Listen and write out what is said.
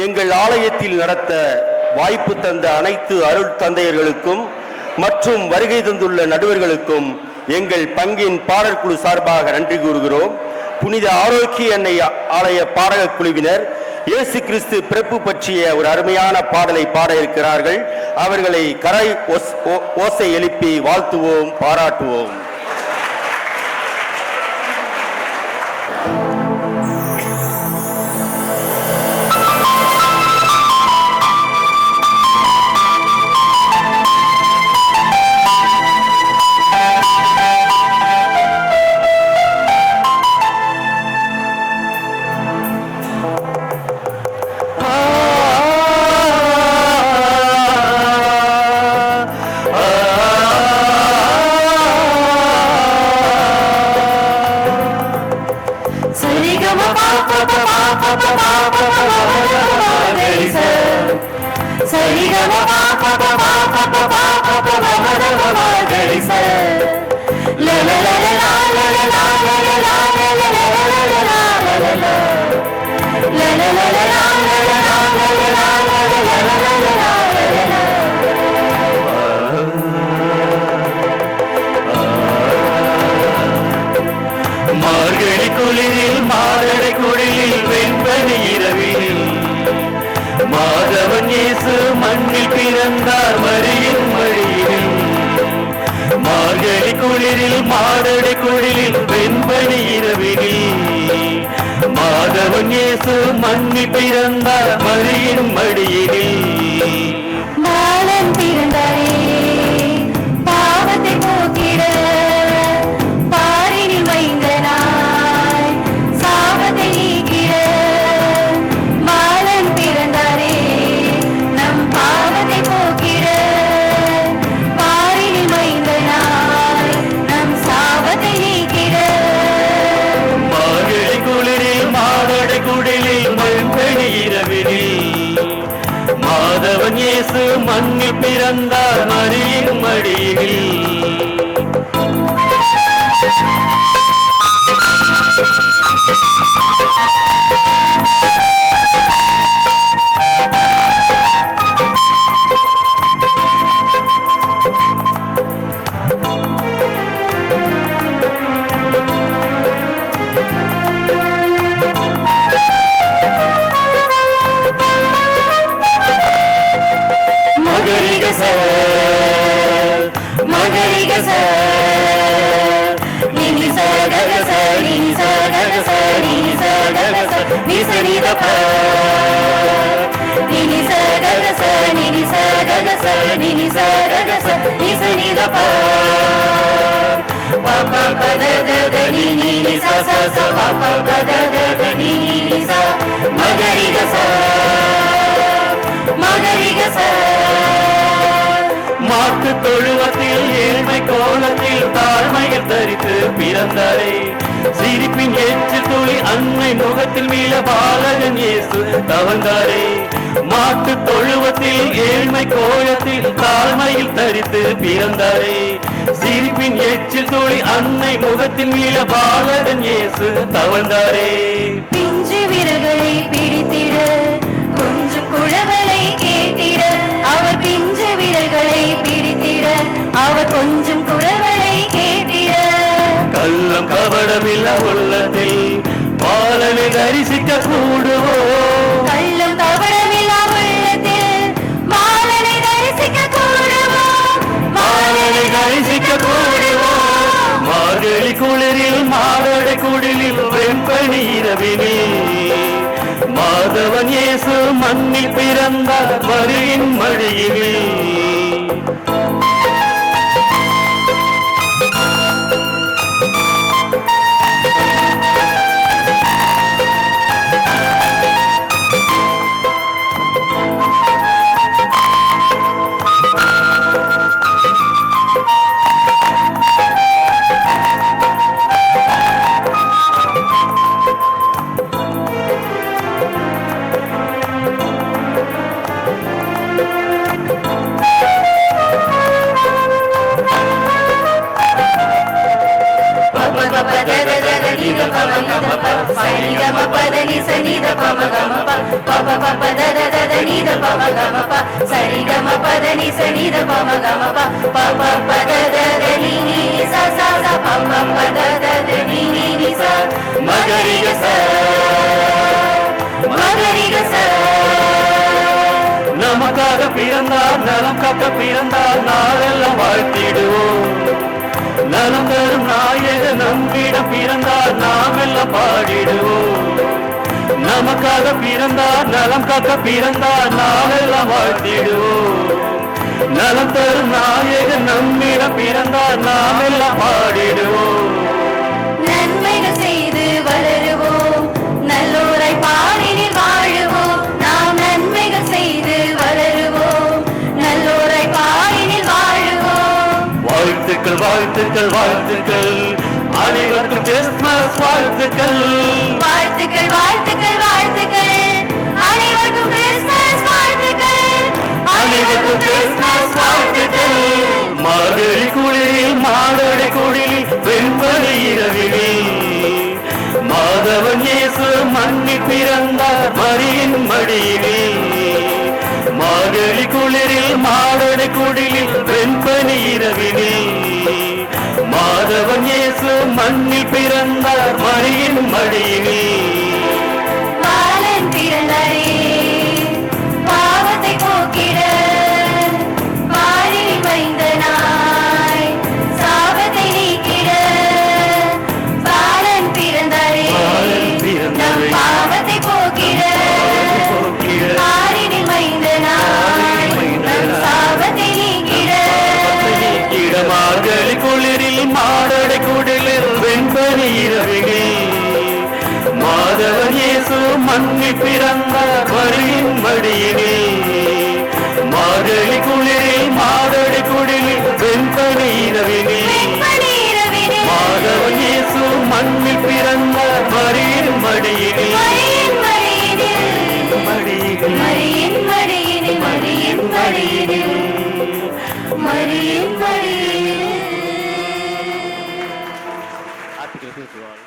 எங்கள் ஆலயத்தில் நடத்த வாய்ப்பு தந்த அனைத்து அருள் தந்தையர்களுக்கும் மற்றும் வருகை தந்துள்ள நடுவர்களுக்கும் எங்கள் பங்கின் பாடற்குழு சார்பாக நன்றி கூறுகிறோம். புனித ஆரோக்கிய அன்னை ஆலய பாடக குழுவினர் இயேசு கிறிஸ்து பிறப்பு பற்றிய ஒரு அருமையான பாடலை பாட இருக்கிறார்கள். அவர்களை கரை ஓசை எழுப்பி வாழ்த்துவோம், பாராட்டுவோம். மார்கழி குளிரில் மாரடை குளிரில் வெண்பனி இரவில் மாதவன் இயேசு மண்ணில் பிறந்தார் மரியின் மடியில். மார்கழி குளிரில் மாரடை குளிரில் வெண்பனி இரவில் மாதவன் இயேசு மண்ணில் பிறந்தார் மரியின் மடியில். மாலன் பிறந்தாரே பாவத்தை போக்கிட பாரினில் வைந்தனாய் சாபத்தை நீக்கிட. மாலன் பிறந்தாரே நம் பாவத்தை போக்கிட பாரினில் வைந்தனாய் நம் சாபத்தை நீக்கிட. மார்கழி குளிரில் மாரடை குளிரில் வெண்பனி இரவில் மாதவன் இயேசு மண்ணில் பிறந்தார் மரியின் மடியில். மாட்டு தொழுவத்தில் ஏழ்மை கோலத்தில் தாழ்மையில் தரித்து பிறந்தாரே சிரிப்பின் ஏற்று துளி அன்னை முகத்தில் மீள பாலகன் இயேசு தவழ்ந்தாரே. மாட்டு தொழுவத்தில் ஏழ்மை கோலத்தில் தாழ்மையில் தரித்து பிறந்தாரே சிரிப்பின் எச்சில் துளி அன்னை முகத்தில் மீள பாலகன் இயேசு தவழ்ந்தாரே. பிஞ்சு விரல்களை பிடித்திட கொஞ்சம் குழவலை கேட்டிட அவர் பிஞ்சு விரல்களை பிடித்திட அவர் கொஞ்சம் குழவலை கேட்டிட. கள்ளம் கபடமில்ல உள்ளத்தில் பாலனை தரிசிக்க கூடுவோம். கள்ளம் கபடமில்லா உள்ளத்தில் பாலனை தரிசிக்க கூடுவோம். பாலனை தரிசிக்க கூடுவோம். மார்கழி குளிரில் மாரடை குளிரில் வெண்பனி இரவினில் மாதவன் இயேசு மண்ணில் பிறந்தார் மரியின் மடியில். சரிகம பதனி சனித பமகம பப பப தத தத நீத பமகம ப சரிகம பதனி சனித பமகம பப பத தத நீ நீ ச ச ச பப பத தத நீ நீ நீ ச மகரிக ச மகரிக ச நமக்காக பிறந்தார் நலம் காக்க பிறந்தார் நாளெல்லாம் வாழ்த்திடுவோம் நலம் தரும் நாயக நம்மிடம் பிறந்தார் நாம் எல்லாம் பாடிடுவோம் நமக்காக பிறந்தார் நலம் காக்க பிறந்தார் நாளெல்லாம் வாழ்த்திடுவோம் நலம் தரும் நாயக நம்மிடம் பிறந்தார் நாம் எல்லாம் பாடிடுவோம் நன்மைகள் செய்து வளருவோம் நல்லோரை பாரினில் வாழுவோம் நாம் நன்மைகள் செய்து வளருவோம் நல்லோரை பாரினில் வாழுவோம் வாழ்த்துக்கள் வாழ்த்துக்கள் வாழ்த்துக்கள் அனைவருக்கும் கிறிஸ்துமஸ் வாழ்த்துக்கள் வாழ்த்துக்கள் வாழ்த்துக்கள் வாழ்த்துக்கள் அனைவருக்கும் கிறிஸ்துமஸ் வாழ்த்துக்கள் அனைவருக்கும் கிறிஸ்துமஸ் வாழ்த்துக்கள் மார்கழி குளிரில் மாடடை குடிலில் வெண்பனி இரவினில் மாதவன் இயேசு மண்ணில் பிறந்தார் மரியின் மடியினில் மார்கழி குளிரில் மாடடை குடிலில் வெண்பனி இரவினில் மாதவன் இயேசு மண்ணில் பிறந்தார் மரியின் மடியினில் பாலன் பிறந்தாரே பாவத்தை போக்கிட பாரில் மைந்தனாய் சாபத்தை நீக்கிட பாலன் பிறந்தாரே பாலன் பிறந்தாரே. நம் பாவத்தை போக்கிட பாரினில் மைந்தனாய் நம் சாபத்தை நீக்கிட மார்கழி குளிரில் மாடடை குடிலில் வெண்பனி இரவினில் மாதவன் இயேசு மண்ணில் பிறந்தார் மரியின் மடியினில் மார்கழி குளிரில் மாடடை குடிலில் வெண்பனி இரவினில் வெண்பனி இரவினில் மாதவன் இயேசு மண்ணில் பிறந்தார் மரியின் மடியினில் மரியின் மடியினில் மடியினில் மரியின் மடியினில் மரியின் மடியினில் மரியின் மடியினில் Happy Christmas to all.